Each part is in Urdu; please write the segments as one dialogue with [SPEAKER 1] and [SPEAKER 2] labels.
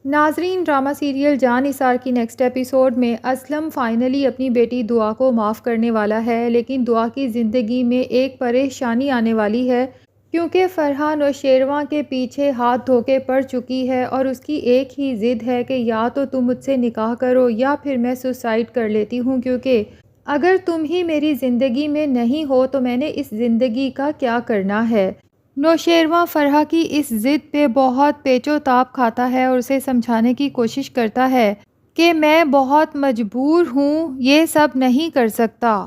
[SPEAKER 1] ناظرین، ڈرامہ سیریل جان نثار کی نیکسٹ ایپیسوڈ میں اسلم فائنلی اپنی بیٹی دعا کو معاف کرنے والا ہے، لیکن دعا کی زندگی میں ایک پریشانی آنے والی ہے کیونکہ فرحہ نوشیروان کے پیچھے ہاتھ دھو کے پڑ چکی ہے اور اس کی ایک ہی ضد ہے کہ یا تو تم مجھ سے نکاح کرو یا پھر میں سوسائڈ کر لیتی ہوں، کیونکہ اگر تم ہی میری زندگی میں نہیں ہو تو میں نے اس زندگی کا کیا کرنا ہے۔ نوشیروان فرحہ کی اس ضد پہ بہت پیچ و تاب کھاتا ہے اور اسے سمجھانے کی کوشش کرتا ہے کہ میں بہت مجبور ہوں، یہ سب نہیں کر سکتا۔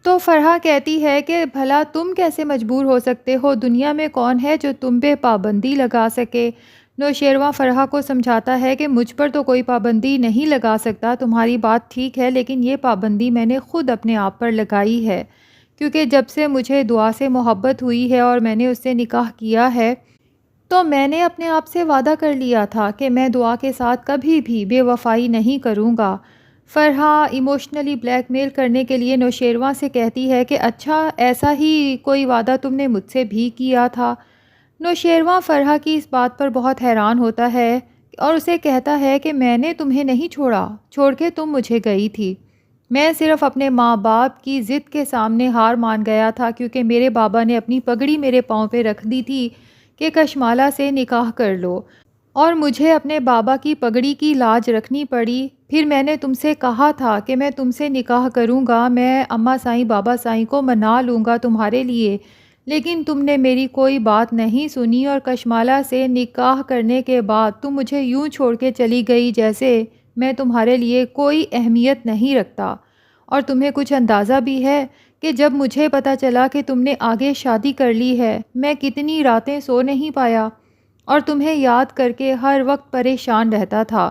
[SPEAKER 1] تو فرحہ کہتی ہے کہ بھلا تم کیسے مجبور ہو سکتے ہو، دنیا میں کون ہے جو تم پہ پابندی لگا سکے۔ نوشیروان فرحہ کو سمجھاتا ہے کہ مجھ پر تو کوئی پابندی نہیں لگا سکتا، تمہاری بات ٹھیک ہے لیکن یہ پابندی میں نے خود اپنے آپ پر لگائی ہے، کیونکہ جب سے مجھے دعا سے محبت ہوئی ہے اور میں نے اس سے نکاح کیا ہے تو میں نے اپنے آپ سے وعدہ کر لیا تھا کہ میں دعا کے ساتھ کبھی بھی بے وفائی نہیں کروں گا۔ فرحہ ایموشنلی بلیک میل کرنے کے لیے نوشیروان سے کہتی ہے کہ اچھا ایسا ہی کوئی وعدہ تم نے مجھ سے بھی کیا تھا۔ نوشیروان فرحہ کی اس بات پر بہت حیران ہوتا ہے اور اسے کہتا ہے کہ میں نے تمہیں نہیں چھوڑا، چھوڑ کے تم مجھے گئی تھی۔ میں صرف اپنے ماں باپ کی ضد کے سامنے ہار مان گیا تھا، کیونکہ میرے بابا نے اپنی پگڑی میرے پاؤں پہ رکھ دی تھی کہ کشمالہ سے نکاح کر لو، اور مجھے اپنے بابا کی پگڑی کی لاج رکھنی پڑی۔ پھر میں نے تم سے کہا تھا کہ میں تم سے نکاح کروں گا، میں اماں سائیں بابا سائیں کو منا لوں گا تمہارے لیے، لیکن تم نے میری کوئی بات نہیں سنی اور کشمالہ سے نکاح کرنے کے بعد تم مجھے یوں چھوڑ کے چلی گئی جیسے میں تمہارے لیے کوئی اہمیت نہیں رکھتا۔ اور تمہیں کچھ اندازہ بھی ہے کہ جب مجھے پتہ چلا کہ تم نے آگے شادی کر لی ہے، میں کتنی راتیں سو نہیں پایا اور تمہیں یاد کر کے ہر وقت پریشان رہتا تھا۔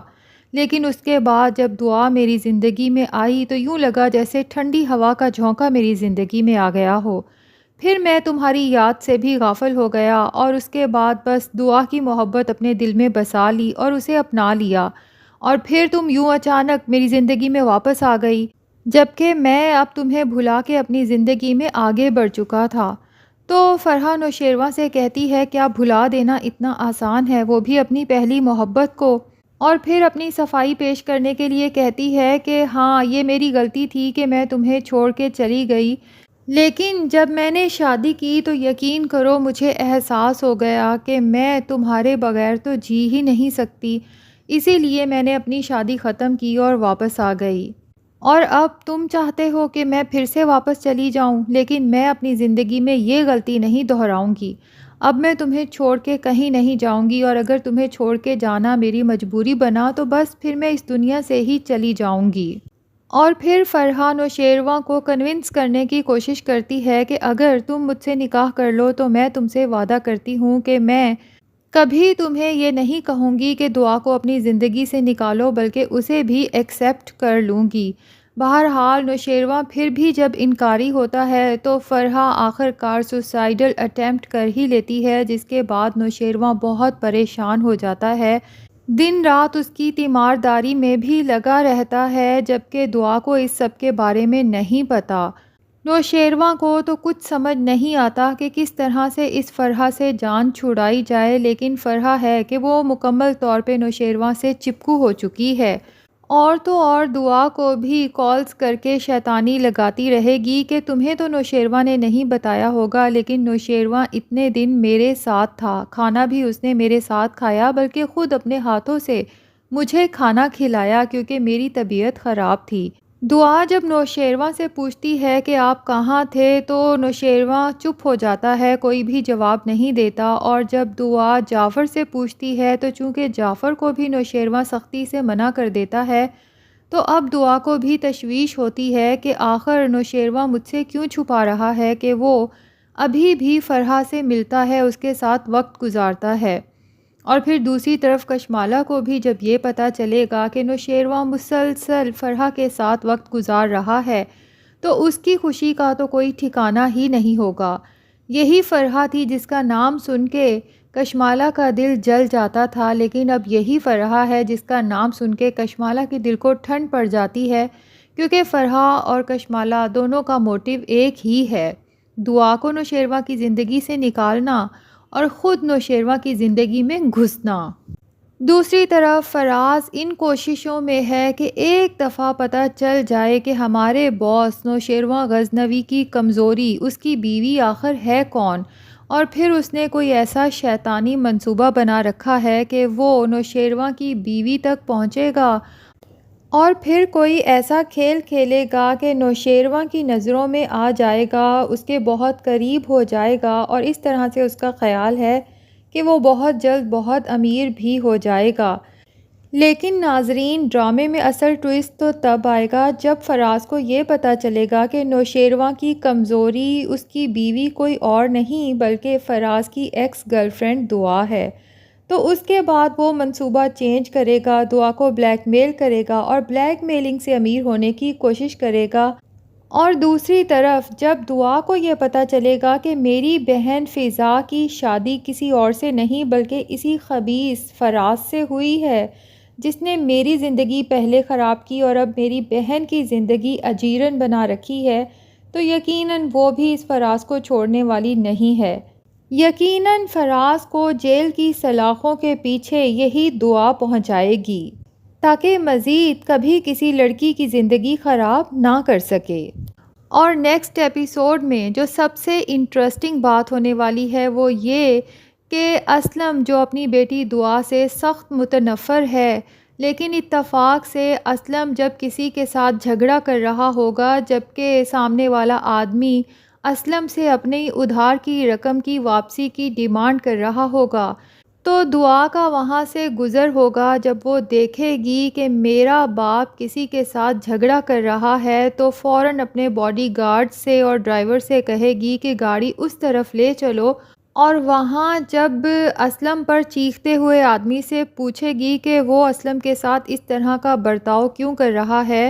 [SPEAKER 1] لیکن اس کے بعد جب دعا میری زندگی میں آئی تو یوں لگا جیسے ٹھنڈی ہوا کا جھونکا میری زندگی میں آ گیا ہو۔ پھر میں تمہاری یاد سے بھی غافل ہو گیا اور اس کے بعد بس دعا کی محبت اپنے دل میں بسا لی اور اسے اپنا لیا، اور پھر تم یوں اچانک میری زندگی میں واپس آ گئی، جبکہ میں اب تمہیں بھلا کے اپنی زندگی میں آگے بڑھ چکا تھا۔ تو فرحہ نوشیروان سے کہتی ہے کیا بھلا دینا اتنا آسان ہے، وہ بھی اپنی پہلی محبت کو، اور پھر اپنی صفائی پیش کرنے کے لیے کہتی ہے کہ ہاں یہ میری غلطی تھی کہ میں تمہیں چھوڑ کے چلی گئی، لیکن جب میں نے شادی کی تو یقین کرو مجھے احساس ہو گیا کہ میں تمہارے بغیر تو جی ہی نہیں سکتی، اسی لیے میں نے اپنی شادی ختم کی اور واپس آ گئی۔ اور اب تم چاہتے ہو کہ میں پھر سے واپس چلی جاؤں، لیکن میں اپنی زندگی میں یہ غلطی نہیں دہراؤں گی۔ اب میں تمہیں چھوڑ کے کہیں نہیں جاؤں گی، اور اگر تمہیں چھوڑ کے جانا میری مجبوری بنا تو بس پھر میں اس دنیا سے ہی چلی جاؤں گی۔ اور پھر فرحہ نوشیروان کو کنونس کرنے کی کوشش کرتی ہے کہ اگر تم مجھ سے نکاح کر لو تو میں تم سے وعدہ کرتی ہوں کہ میں کبھی تمہیں یہ نہیں کہوں گی کہ دعا کو اپنی زندگی سے نکالو، بلکہ اسے بھی ایکسیپٹ کر لوں گی۔ بہرحال نوشیروان پھر بھی جب انکاری ہوتا ہے تو فرحہ آخر کار سوسائیڈل اٹیمپٹ کر ہی لیتی ہے، جس کے بعد نوشیروان بہت پریشان ہو جاتا ہے، دن رات اس کی تیمارداری میں بھی لگا رہتا ہے، جبکہ دعا کو اس سب کے بارے میں نہیں پتہ۔ نوشیروان کو تو کچھ سمجھ نہیں آتا کہ کس طرح سے اس فرحہ سے جان چھڑائی جائے، لیکن فرحہ ہے کہ وہ مکمل طور پہ نوشیروان سے چپکو ہو چکی ہے، اور تو اور دعا کو بھی کالز کر کے شیطانی لگاتی رہے گی کہ تمہیں تو نوشیروان نے نہیں بتایا ہوگا، لیکن نوشیروان اتنے دن میرے ساتھ تھا، کھانا بھی اس نے میرے ساتھ کھایا، بلکہ خود اپنے ہاتھوں سے مجھے کھانا کھلایا کیونکہ میری طبیعت خراب تھی۔ دعا جب نوشیروان سے پوچھتی ہے کہ آپ کہاں تھے تو نوشیروان چپ ہو جاتا ہے، کوئی بھی جواب نہیں دیتا، اور جب دعا جعفر سے پوچھتی ہے تو چونکہ جعفر کو بھی نوشیروان سختی سے منع کر دیتا ہے تو اب دعا کو بھی تشویش ہوتی ہے کہ آخر نوشیروان مجھ سے کیوں چھپا رہا ہے کہ وہ ابھی بھی فرحہ سے ملتا ہے، اس کے ساتھ وقت گزارتا ہے۔ اور پھر دوسری طرف کشمالہ کو بھی جب یہ پتہ چلے گا کہ نوشیروان مسلسل فرحہ کے ساتھ وقت گزار رہا ہے تو اس کی خوشی کا تو کوئی ٹھکانہ ہی نہیں ہوگا۔ یہی فرحہ تھی جس کا نام سن کے کشمالہ کا دل جل جاتا تھا، لیکن اب یہی فرحہ ہے جس کا نام سن کے کشمالہ کے دل کو ٹھنڈ پڑ جاتی ہے، کیونکہ فرحہ اور کشمالہ دونوں کا موٹیو ایک ہی ہے، دعا کو نوشیروان کی زندگی سے نکالنا اور خود نوشیروان کی زندگی میں گھسنا۔ دوسری طرف فراز ان کوششوں میں ہے کہ ایک دفعہ پتہ چل جائے کہ ہمارے باس نوشیروان غزنوی کی کمزوری اس کی بیوی آخر ہے کون، اور پھر اس نے کوئی ایسا شیطانی منصوبہ بنا رکھا ہے کہ وہ نوشیروان کی بیوی تک پہنچے گا، اور پھر کوئی ایسا کھیل کھیلے گا کہ نوشیروان کی نظروں میں آ جائے گا، اس کے بہت قریب ہو جائے گا، اور اس طرح سے اس کا خیال ہے کہ وہ بہت جلد بہت امیر بھی ہو جائے گا۔ لیکن ناظرین، ڈرامے میں اصل ٹوئسٹ تو تب آئے گا جب فراز کو یہ پتہ چلے گا کہ نوشیروان کی کمزوری اس کی بیوی کوئی اور نہیں بلکہ فراز کی ایکس گرل فرینڈ دعا ہے۔ تو اس کے بعد وہ منصوبہ چینج کرے گا، دعا کو بلیک میل کرے گا اور بلیک میلنگ سے امیر ہونے کی کوشش کرے گا۔ اور دوسری طرف جب دعا کو یہ پتہ چلے گا کہ میری بہن فضا کی شادی کسی اور سے نہیں بلکہ اسی خبیث فراز سے ہوئی ہے جس نے میری زندگی پہلے خراب کی اور اب میری بہن کی زندگی اجیرن بنا رکھی ہے، تو یقیناً وہ بھی اس فراز کو چھوڑنے والی نہیں ہے۔ یقیناً فراز کو جیل کی سلاخوں کے پیچھے یہی دعا پہنچائے گی تاکہ مزید کبھی کسی لڑکی کی زندگی خراب نہ کر سکے۔ اور نیکسٹ ایپیسوڈ میں جو سب سے انٹرسٹنگ بات ہونے والی ہے وہ یہ کہ اسلم جو اپنی بیٹی دعا سے سخت متنفر ہے، لیکن اتفاق سے اسلم جب کسی کے ساتھ جھگڑا کر رہا ہوگا جبکہ سامنے والا آدمی اسلم سے اپنی ادھار کی رقم کی واپسی کی ڈیمانڈ کر رہا ہوگا، تو دعا کا وہاں سے گزر ہوگا جب وہ دیکھے گی کہ میرا باپ کسی کے ساتھ جھگڑا کر رہا ہے تو فوراً اپنے باڈی گارڈ سے اور ڈرائیور سے کہے گی کہ گاڑی اس طرف لے چلو، اور وہاں جب اسلم پر چیختے ہوئے آدمی سے پوچھے گی کہ وہ اسلم کے ساتھ اس طرح کا برتاؤ کیوں کر رہا ہے،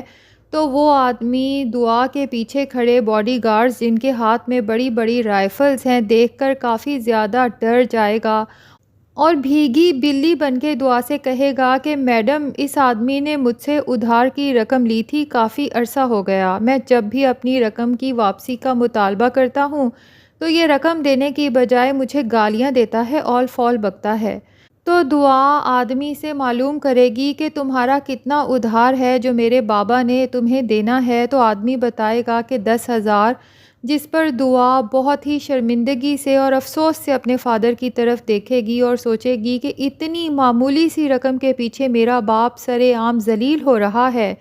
[SPEAKER 1] تو وہ آدمی دعا کے پیچھے کھڑے باڈی گارڈز جن کے ہاتھ میں بڑی بڑی رائفلز ہیں دیکھ کر کافی زیادہ ڈر جائے گا اور بھیگی بلی بن کے دعا سے کہے گا کہ میڈم، اس آدمی نے مجھ سے ادھار کی رقم لی تھی، کافی عرصہ ہو گیا، میں جب بھی اپنی رقم کی واپسی کا مطالبہ کرتا ہوں تو یہ رقم دینے کی بجائے مجھے گالیاں دیتا ہے، اول فال بکتا ہے۔ تو دعا آدمی سے معلوم کرے گی کہ تمہارا کتنا ادھار ہے جو میرے بابا نے تمہیں دینا ہے، تو آدمی بتائے گا کہ 10,000، جس پر دعا بہت ہی شرمندگی سے اور افسوس سے اپنے فادر کی طرف دیکھے گی اور سوچے گی کہ اتنی معمولی سی رقم کے پیچھے میرا باپ سر عام ذلیل ہو رہا ہے،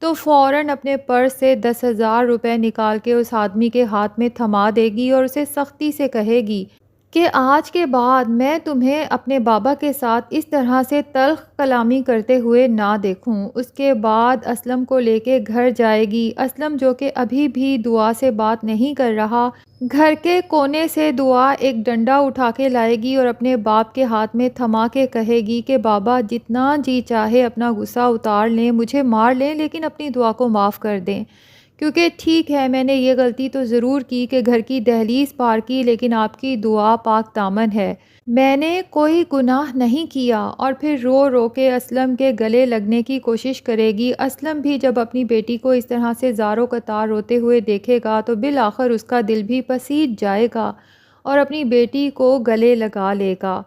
[SPEAKER 1] تو فوراً اپنے پرس سے 10,000 روپے نکال کے اس آدمی کے ہاتھ میں تھما دے گی اور اسے سختی سے کہے گی کہ آج کے بعد میں تمہیں اپنے بابا کے ساتھ اس طرح سے تلخ کلامی کرتے ہوئے نہ دیکھوں۔ اس کے بعد اسلم کو لے کے گھر جائے گی۔ اسلم جو کہ ابھی بھی دعا سے بات نہیں کر رہا، گھر کے کونے سے دعا ایک ڈنڈا اٹھا کے لائے گی اور اپنے باپ کے ہاتھ میں تھما کے کہے گی کہ بابا جتنا جی چاہے اپنا غصہ اتار لیں، مجھے مار لیں، لیکن اپنی دعا کو معاف کر دیں، کیونکہ ٹھیک ہے میں نے یہ غلطی تو ضرور کی کہ گھر کی دہلیز پار کی، لیکن آپ کی دعا پاک دامن ہے، میں نے کوئی گناہ نہیں کیا۔ اور پھر رو رو کے اسلم کے گلے لگنے کی کوشش کرے گی۔ اسلم بھی جب اپنی بیٹی کو اس طرح سے زاروں قطار روتے ہوئے دیکھے گا تو بالآخر اس کا دل بھی پسیج جائے گا اور اپنی بیٹی کو گلے لگا لے گا۔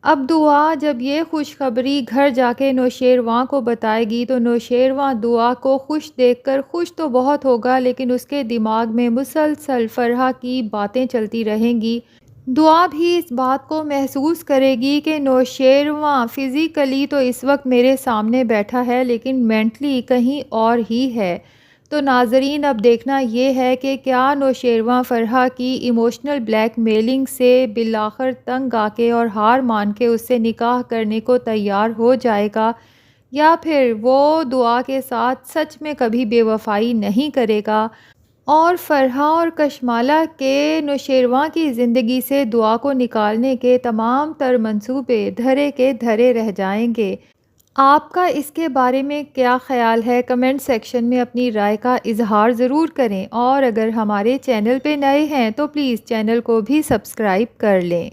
[SPEAKER 1] اب دعا جب یہ خوشخبری گھر جا کے نوشیروان کو بتائے گی تو نوشیروان دعا کو خوش دیکھ کر خوش تو بہت ہوگا، لیکن اس کے دماغ میں مسلسل فرحہ کی باتیں چلتی رہیں گی۔ دعا بھی اس بات کو محسوس کرے گی کہ نوشیروان فزیکلی تو اس وقت میرے سامنے بیٹھا ہے لیکن مینٹلی کہیں اور ہی ہے۔ تو ناظرین، اب دیکھنا یہ ہے کہ کیا نوشیروان فرحہ کی ایموشنل بلیک میلنگ سے بالآخر تنگ آ کے اور ہار مان کے اس سے نکاح کرنے کو تیار ہو جائے گا، یا پھر وہ دعا کے ساتھ سچ میں کبھی بے وفائی نہیں کرے گا اور فرحہ اور کشمالہ کے نوشیروان کی زندگی سے دعا کو نکالنے کے تمام تر منصوبے دھرے کے دھرے رہ جائیں گے۔ آپ کا اس کے بارے میں کیا خیال ہے؟ کمنٹ سیکشن میں اپنی رائے کا اظہار ضرور کریں، اور اگر ہمارے چینل پہ نئے ہیں تو پلیز چینل کو بھی سبسکرائب کر لیں۔